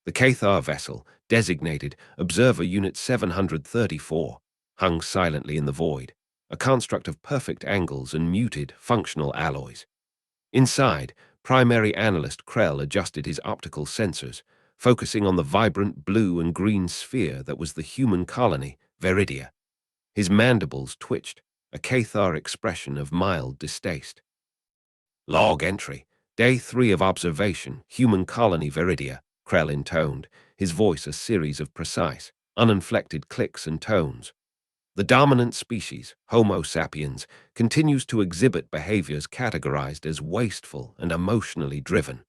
The Cathar vessel, designated Observer Unit 734, hung silently in the void, a construct of perfect angles and muted, functional alloys. Inside, primary analyst Krell adjusted his optical sensors, focusing on the vibrant blue and green sphere that was the human colony, Veridia. His mandibles twitched, a Cathar expression of mild distaste. Log entry. Day 3 of observation, human colony Veridia, Krell intoned, his voice a series of precise, uninflected clicks and tones. The dominant species, Homo sapiens, continues to exhibit behaviors categorized as wasteful and emotionally driven.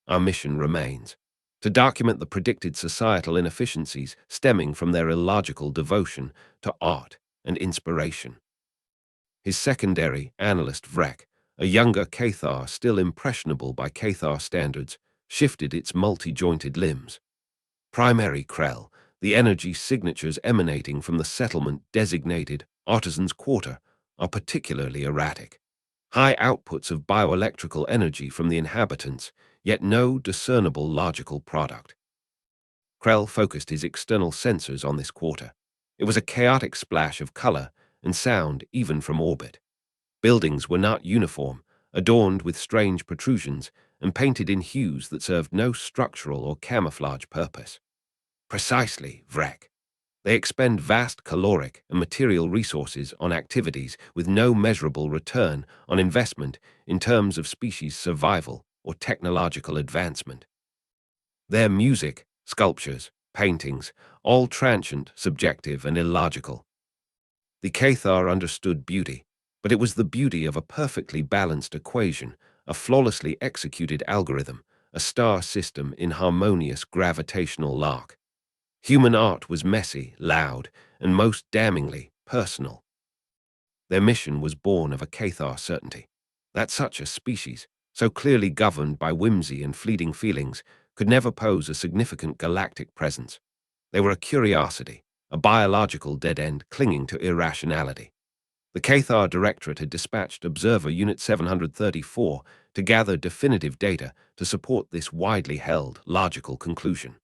Our mission remains to document the predicted societal inefficiencies stemming from their illogical devotion to art and inspiration. His secondary, analyst Vrek, a younger Cathar still impressionable by Cathar standards, shifted its multi-jointed limbs. Primary Krell, the energy signatures emanating from the settlement designated Artisan's Quarter, are particularly erratic. High outputs of bioelectrical energy from the inhabitants, yet no discernible logical product. Krell focused his external sensors on this quarter. It was a chaotic splash of color and sound even from orbit. Buildings were not uniform, adorned with strange protrusions and painted in hues that served no structural or camouflage purpose. Precisely, Vrek. They expend vast caloric and material resources on activities with no measurable return on investment in terms of species survival or technological advancement. Their music, sculptures, paintings, all transient, subjective, and illogical. The Cathar understood beauty, but it was the beauty of a perfectly balanced equation, a flawlessly executed algorithm, a star system in harmonious gravitational lock. Human art was messy, loud, and most damningly personal. Their mission was born of a Cathar certainty that such a species, so clearly governed by whimsy and fleeting feelings, could never pose a significant galactic presence. They were a curiosity, a biological dead end clinging to irrationality. The Cathar Directorate had dispatched Observer Unit 734 to gather definitive data to support this widely held, logical conclusion.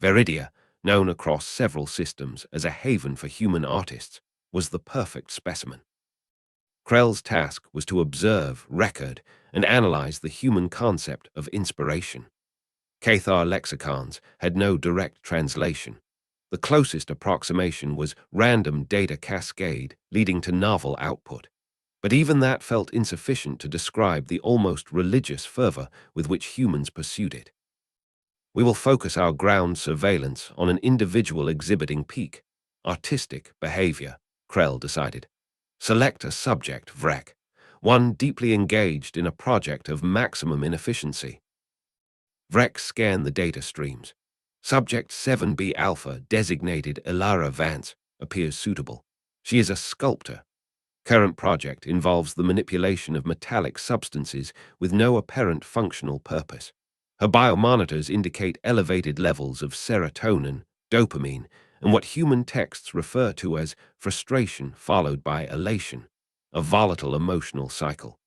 Veridia, known across several systems as a haven for human artists, was the perfect specimen. Krell's task was to observe, record, and analyze the human concept of inspiration. Cathar lexicons had no direct translation. The closest approximation was random data cascade leading to novel output. But even that felt insufficient to describe the almost religious fervor with which humans pursued it. We will focus our ground surveillance on an individual exhibiting peak, artistic behavior, Krell decided. Select a subject, Vrek, one deeply engaged in a project of maximum inefficiency. Vrek scanned the data streams. Subject 7B Alpha, designated Ilara Vance, appears suitable. She is a sculptor. Current project involves the manipulation of metallic substances with no apparent functional purpose. Her biomonitors indicate elevated levels of serotonin, dopamine, and what human texts refer to as frustration followed by elation, a volatile emotional cycle.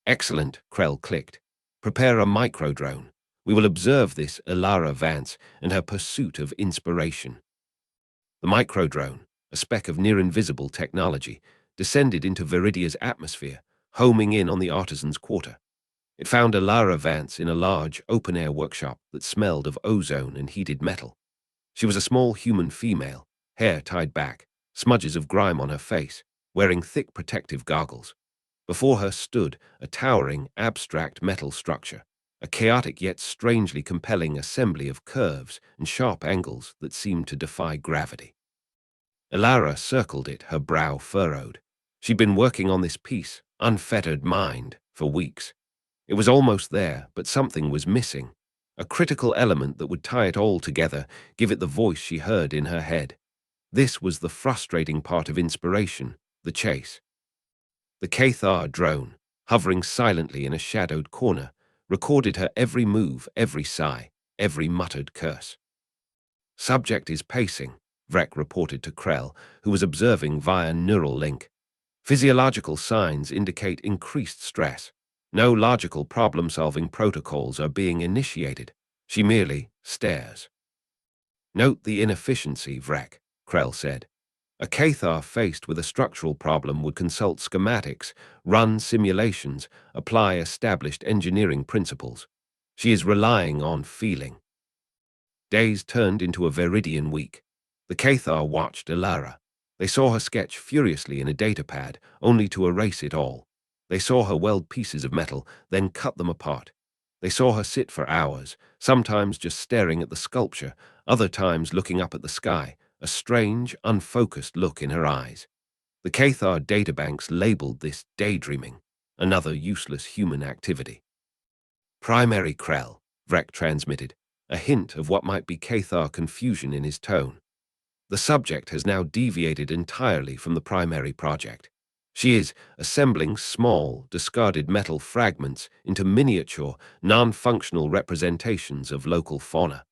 Excellent, Krell clicked. Prepare a microdrone. We will observe this Ilara Vance and her pursuit of inspiration. The microdrone, a speck of near-invisible technology, descended into Veridia's atmosphere, homing in on the Artisan's Quarter. It found Ilara Vance in a large, open-air workshop that smelled of ozone and heated metal. She was a small human female, hair tied back, smudges of grime on her face, wearing thick protective goggles. Before her stood a towering, abstract metal structure, a chaotic yet strangely compelling assembly of curves and sharp angles that seemed to defy gravity. Ilara circled it, her brow furrowed. She'd been working on this piece, unfettered mind, for weeks. It was almost there, but something was missing. A critical element that would tie it all together, give it the voice she heard in her head. This was the frustrating part of inspiration, the chase. The Cathar drone, hovering silently in a shadowed corner, recorded her every move, every sigh, every muttered curse. Subject is pacing, Vrek reported to Krell, who was observing via neural link. Physiological signs indicate increased stress. No logical problem-solving protocols are being initiated. She merely stares. Note the inefficiency, Vrek, Krell said. A Cathar faced with a structural problem would consult schematics, run simulations, apply established engineering principles. She is relying on feeling. Days turned into a Viridian week. The Cathar watched Ilara. They saw her sketch furiously in a datapad, only to erase it all. They saw her weld pieces of metal, then cut them apart. They saw her sit for hours, sometimes just staring at the sculpture, other times looking up at the sky, a strange, unfocused look in her eyes. The Cathar databanks labeled this daydreaming, another useless human activity. Primary Krell, Vrek transmitted, a hint of what might be Cathar confusion in his tone. The subject has now deviated entirely from the primary project. She is assembling small, discarded metal fragments into miniature, non-functional representations of local fauna.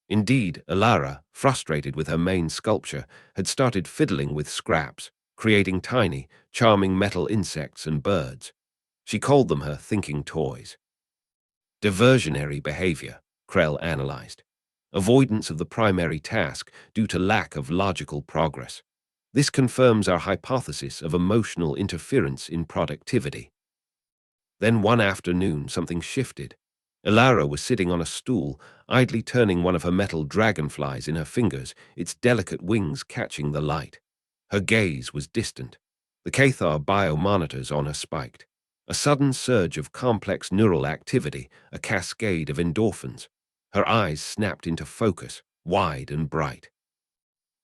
Indeed, Ilara, frustrated with her main sculpture, had started fiddling with scraps, creating tiny, charming metal insects and birds. She called them her thinking toys. Diversionary behavior, Krell analyzed. Avoidance of the primary task due to lack of logical progress. This confirms our hypothesis of emotional interference in productivity. Then one afternoon, something shifted. Ilara was sitting on a stool, idly turning one of her metal dragonflies in her fingers, its delicate wings catching the light. Her gaze was distant. The Cathar biomonitors on her spiked. A sudden surge of complex neural activity, a cascade of endorphins. Her eyes snapped into focus, wide and bright.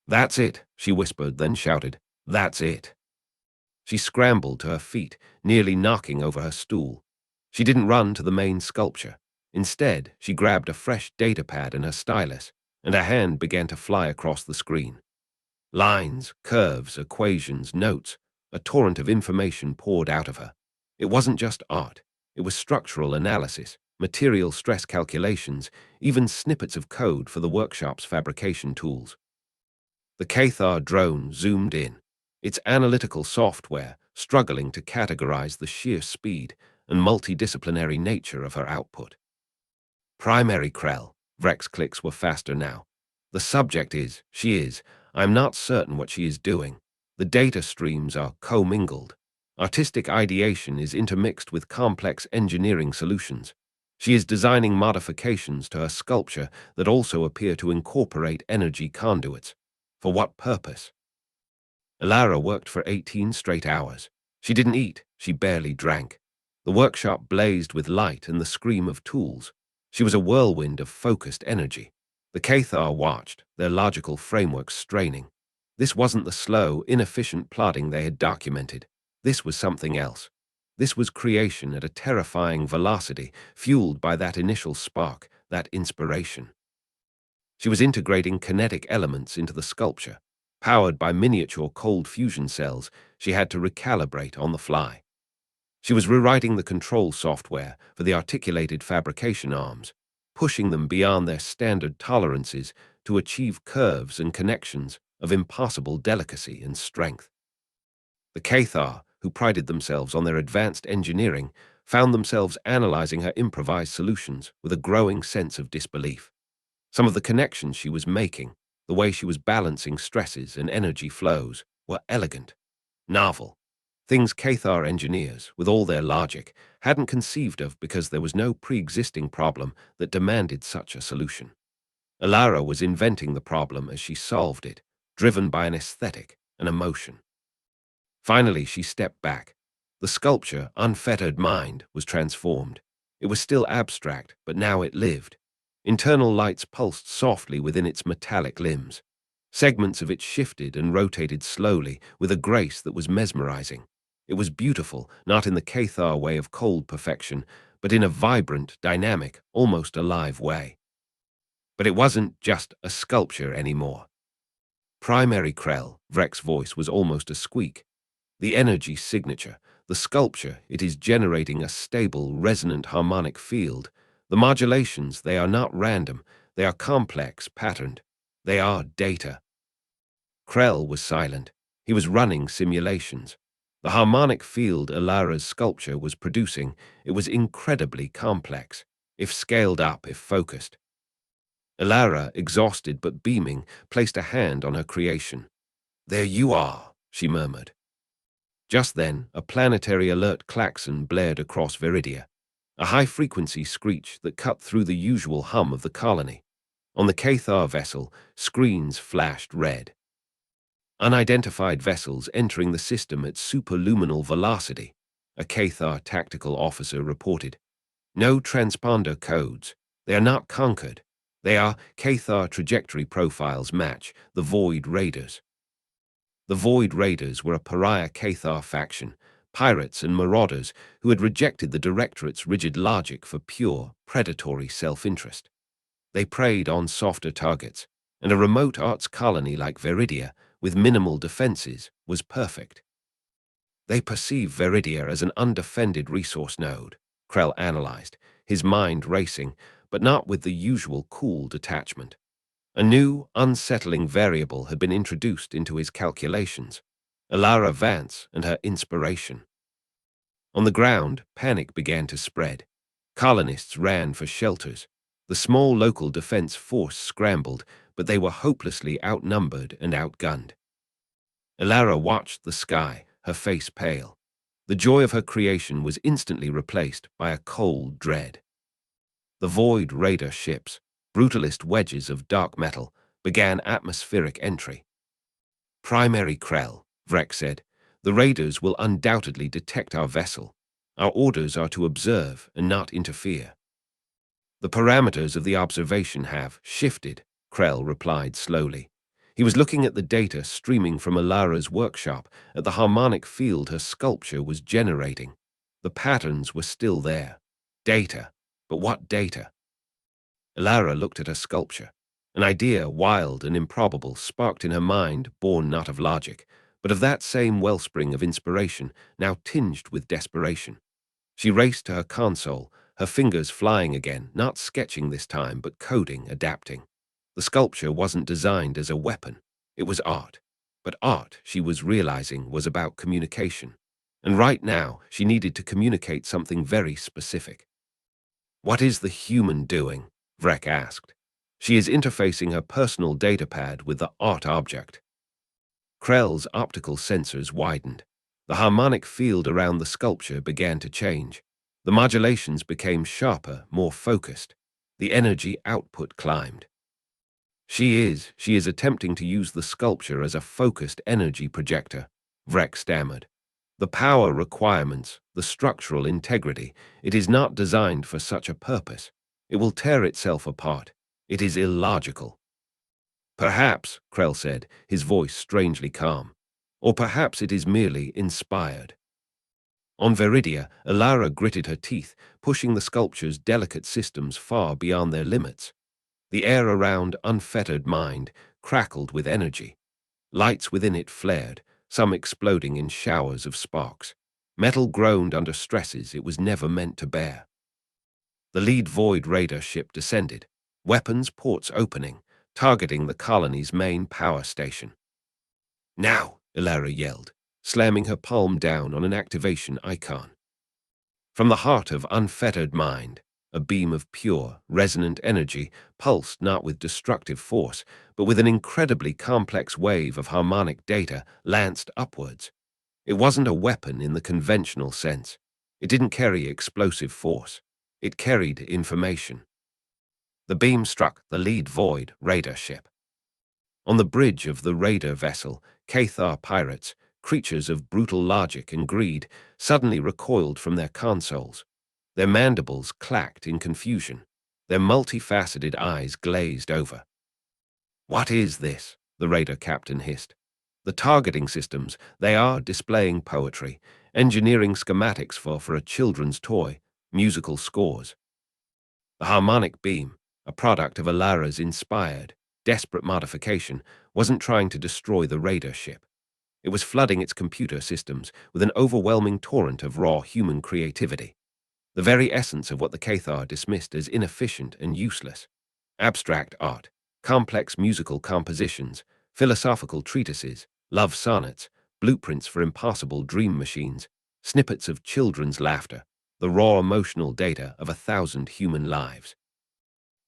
"That's it," she whispered, then shouted, "That's it." She scrambled to her feet, nearly knocking over her stool. She didn't run to the main sculpture. Instead, she grabbed a fresh datapad and her stylus, and her hand began to fly across the screen. Lines, curves, equations, notes, a torrent of information poured out of her. It wasn't just art. It was structural analysis, material stress calculations, even snippets of code for the workshop's fabrication tools. The Cathar drone zoomed in, its analytical software struggling to categorize the sheer speed and multidisciplinary nature of her output. Primary Krell, Vrek's clicks were faster now. The subject is, she is, I'm not certain what she is doing. The data streams are commingled. Artistic ideation is intermixed with complex engineering solutions. She is designing modifications to her sculpture that also appear to incorporate energy conduits. For what purpose? Ilara worked for 18 straight hours. She didn't eat, she barely drank. The workshop blazed with light and the scream of tools. She was a whirlwind of focused energy. The Cathar watched, their logical frameworks straining. This wasn't the slow, inefficient plodding they had documented. This was something else. This was creation at a terrifying velocity, fueled by that initial spark, that inspiration. She was integrating kinetic elements into the sculpture. Powered by miniature cold fusion cells, she had to recalibrate on the fly. She was rewriting the control software for the articulated fabrication arms, pushing them beyond their standard tolerances to achieve curves and connections of impossible delicacy and strength. The Cathar, who prided themselves on their advanced engineering, found themselves analyzing her improvised solutions with a growing sense of disbelief. Some of the connections she was making, the way she was balancing stresses and energy flows, were elegant, novel. Things Cathar engineers, with all their logic, hadn't conceived of because there was no pre-existing problem that demanded such a solution. Ilara was inventing the problem as she solved it, driven by an aesthetic, an emotion. Finally, she stepped back. The sculpture, unfettered mind, was transformed. It was still abstract, but now it lived. Internal lights pulsed softly within its metallic limbs. Segments of it shifted and rotated slowly, with a grace that was mesmerizing. It was beautiful, not in the Cathar way of cold perfection, but in a vibrant, dynamic, almost alive way. But it wasn't just a sculpture anymore. Primary Krell, Vrek's voice was almost a squeak. The energy signature, the sculpture, it is generating a stable, resonant harmonic field. The modulations, they are not random, they are complex, patterned. They are data. Krell was silent. He was running simulations. The harmonic field Ilara's sculpture was producing, it was incredibly complex. if scaled up, if focused. Ilara, exhausted but beaming, placed a hand on her creation. "There you are," she murmured. Just then, a planetary alert klaxon blared across Viridia, a high-frequency screech that cut through the usual hum of the colony. On the Cathar vessel, screens flashed red. Unidentified vessels entering the system at superluminal velocity, a Cathar tactical officer reported. No transponder codes. They are not conquered. They are Cathar trajectory profiles match the Void Raiders. The Void Raiders were a pariah Cathar faction, pirates and marauders who had rejected the Directorate's rigid logic for pure, predatory self-interest. They preyed on softer targets, and a remote arts colony like Viridia, with minimal defenses, was perfect. They perceive Viridia as an undefended resource node, Krell analyzed, his mind racing, but not with the usual cool detachment. A new, unsettling variable had been introduced into his calculations, Ilara Vance and her inspiration. On the ground, panic began to spread. Colonists ran for shelters. The small local defense force scrambled, but they were hopelessly outnumbered and outgunned. Ilara watched the sky, her face pale. The joy of her creation was instantly replaced by a cold dread. The Void Raider ships, brutalist wedges of dark metal, began atmospheric entry. "Primary Krell," Vrek said, "the Raiders will undoubtedly detect our vessel. Our orders are to observe and not interfere." "The parameters of the observation have shifted," Krell replied slowly. He was looking at the data streaming from Ilara's workshop, at the harmonic field her sculpture was generating. The patterns were still there. Data. But what data? Ilara looked at her sculpture. An idea, wild and improbable, sparked in her mind, born not of logic, but of that same wellspring of inspiration, now tinged with desperation. She raced to her console, her fingers flying again, not sketching this time, but coding, adapting. The sculpture wasn't designed as a weapon. It was art. But art, she was realizing, was about communication. And right now, she needed to communicate something very specific. "What is the human doing?" Vrek asked. "She is interfacing her personal datapad with the art object." Krell's optical sensors widened. The harmonic field around the sculpture began to change. The modulations became sharper, more focused. The energy output climbed. She is attempting to use the sculpture as a focused energy projector," Vrek stammered. "The power requirements, the structural integrity, it is not designed for such a purpose. It will tear itself apart. It is illogical." "Perhaps," Krell said, his voice strangely calm. "Or perhaps it is merely inspired." On Viridia, Ilara gritted her teeth, pushing the sculpture's delicate systems far beyond their limits. The air around Unfettered Mind crackled with energy. Lights within it flared, some exploding in showers of sparks. Metal groaned under stresses it was never meant to bear. The lead Void Raider ship descended, weapons ports opening, targeting the colony's main power station. "Now!" Ilara yelled, slamming her palm down on an activation icon. From the heart of Unfettered Mind, a beam of pure, resonant energy pulsed not with destructive force, but with an incredibly complex wave of harmonic data lanced upwards. It wasn't a weapon in the conventional sense. It didn't carry explosive force. It carried information. The beam struck the lead Void Raider ship. On the bridge of the Raider vessel, Cathar pirates, creatures of brutal logic and greed, suddenly recoiled from their consoles. Their mandibles clacked in confusion. Their multifaceted eyes glazed over. "What is this?" the Raider captain hissed. "The targeting systems, they are displaying poetry, engineering schematics for a children's toy, musical scores." The harmonic beam, a product of Ilara's inspired, desperate modification, wasn't trying to destroy the Raider ship. It was flooding its computer systems with an overwhelming torrent of raw human creativity. The very essence of what the Cathar dismissed as inefficient and useless. Abstract art, complex musical compositions, philosophical treatises, love sonnets, blueprints for impossible dream machines, snippets of children's laughter. the raw emotional data of 1,000 human lives.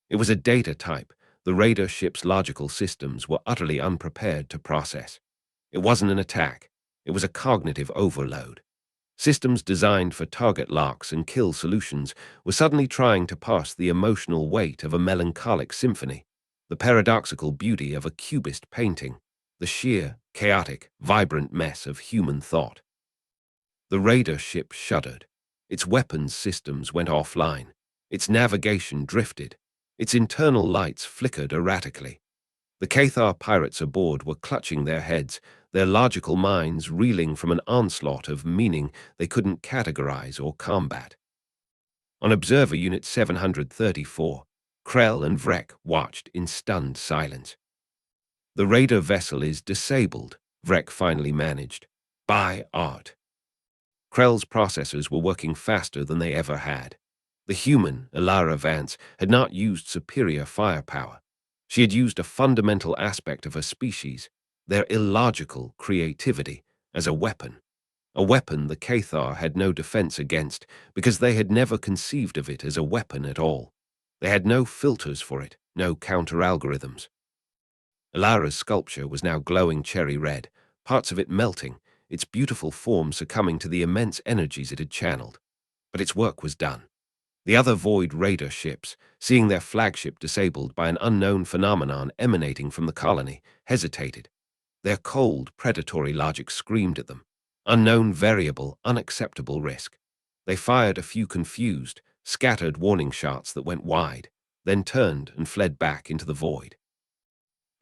It was a data type the raider ship's logical systems were utterly unprepared to process. It wasn't an attack, it was a cognitive overload. Systems designed for target locks and kill solutions were suddenly trying to pass the emotional weight of a melancholic symphony, the paradoxical beauty of a cubist painting, the sheer, chaotic, vibrant mess of human thought. The raider ship shuddered. Its weapons systems went offline. Its navigation drifted. Its internal lights flickered erratically. The Cathar pirates aboard were clutching their heads, their logical minds reeling from an onslaught of meaning they couldn't categorize or combat. On Observer Unit 734, Krell and Vrek watched in stunned silence. The raider vessel is disabled, Vrek finally managed. By art. Krell's processors were working faster than they ever had. The human, Ilara Vance, had not used superior firepower. She had used a fundamental aspect of her species, their illogical creativity, as a weapon the Cathar had no defense against because they had never conceived of it as a weapon at all. They had no filters for it, no counter-algorithms. Ilara's sculpture was now glowing cherry red, parts of it melting, its beautiful form succumbing to the immense energies it had channeled. But its work was done. The other Void Raider ships, seeing their flagship disabled by an unknown phenomenon emanating from the colony, hesitated. Their cold, predatory logic screamed at them. Unknown variable, unacceptable risk. They fired a few confused, scattered warning shots that went wide, then turned and fled back into the void.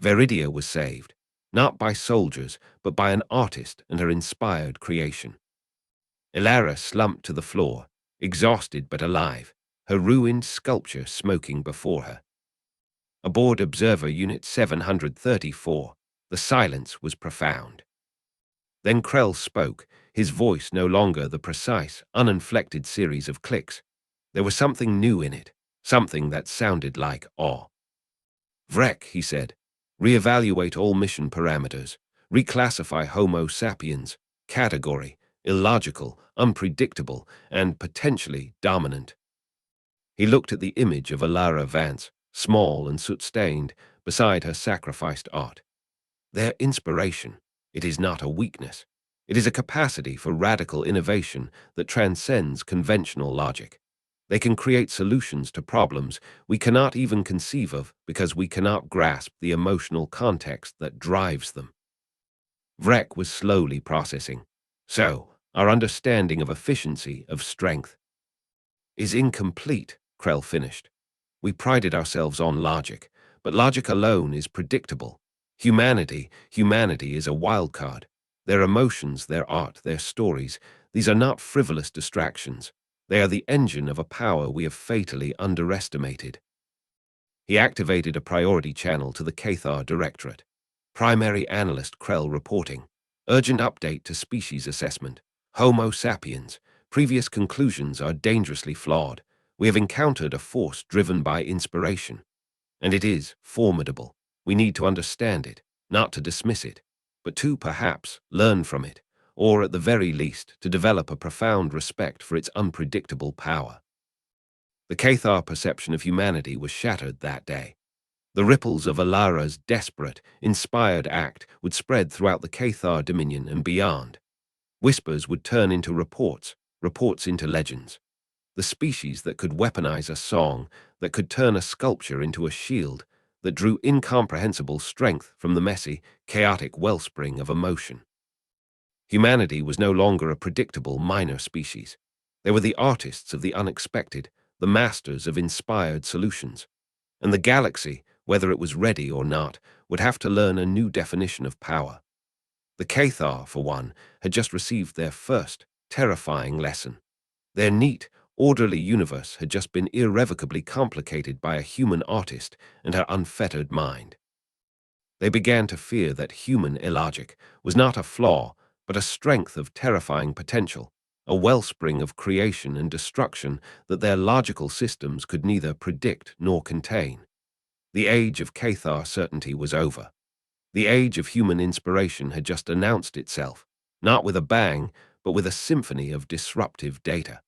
Veridia was saved, not by soldiers, but by an artist and her inspired creation. Ilara slumped to the floor, exhausted but alive, her ruined sculpture smoking before her. Aboard Observer Unit 734, the silence was profound. Then Krell spoke, his voice no longer the precise, uninflected series of clicks. There was something new in it, something that sounded like awe. Vrek, he said, reevaluate all mission parameters, reclassify Homo sapiens, category, illogical, unpredictable, and potentially dominant. He looked at the image of Ilara Vance, small and soot-stained, beside her sacrificed art. Their inspiration, it is not a weakness. It is a capacity for radical innovation that transcends conventional logic. They can create solutions to problems we cannot even conceive of because we cannot grasp the emotional context that drives them. Vrek was slowly processing. So, our understanding of efficiency, of strength, is incomplete, Krell finished. We prided ourselves on logic, but logic alone is predictable. Humanity is a wild card. Their emotions, their art, their stories, these are not frivolous distractions. They are the engine of a power we have fatally underestimated. He activated a priority channel to the Cathar Directorate. Primary Analyst Krell reporting. Urgent update to species assessment. Homo sapiens. Previous conclusions are dangerously flawed. We have encountered a force driven by inspiration. And it is formidable. We need to understand it, not to dismiss it, but to, perhaps, learn from it, or at the very least, to develop a profound respect for its unpredictable power. The Cathar perception of humanity was shattered that day. The ripples of Ilara's desperate, inspired act would spread throughout the Cathar Dominion and beyond. Whispers would turn into reports, reports into legends. The species that could weaponize a song, that could turn a sculpture into a shield, that drew incomprehensible strength from the messy, chaotic wellspring of emotion. Humanity was no longer a predictable minor species. They were the artists of the unexpected, the masters of inspired solutions. And the galaxy, whether it was ready or not, would have to learn a new definition of power. The Cathar, for one, had just received their first, terrifying lesson. Their neat, orderly universe had just been irrevocably complicated by a human artist and her unfettered mind. They began to fear that human illogic was not a flaw, but a strength of terrifying potential, a wellspring of creation and destruction that their logical systems could neither predict nor contain. The age of Cathar certainty was over. The age of human inspiration had just announced itself, not with a bang, but with a symphony of disruptive data.